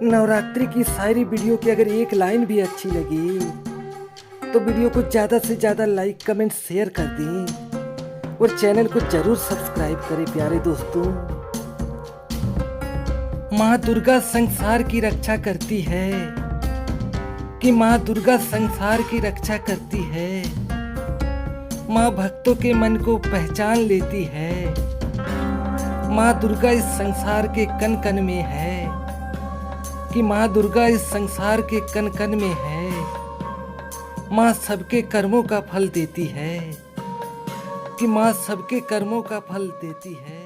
नवरात्रि की सारी वीडियो की अगर एक लाइन भी अच्छी लगी तो वीडियो को ज़्यादा से ज़्यादा लाइक कमेंट शेयर कर दें और चैनल को जरूर सब्सक्राइब करें प्यारे दोस्तों। माँ दुर्गा संसार की रक्षा करती है कि माँ दुर्गा संसार की रक्षा करती है। माँ भक्तों के मन को पहचान लेती है। माँ दुर्गा इस संसार के कण कण में है कि माँ दुर्गा इस संसार के कण कण में है। माँ सबके कर्मों का फल देती है कि माँ सबके कर्मों का फल देती है।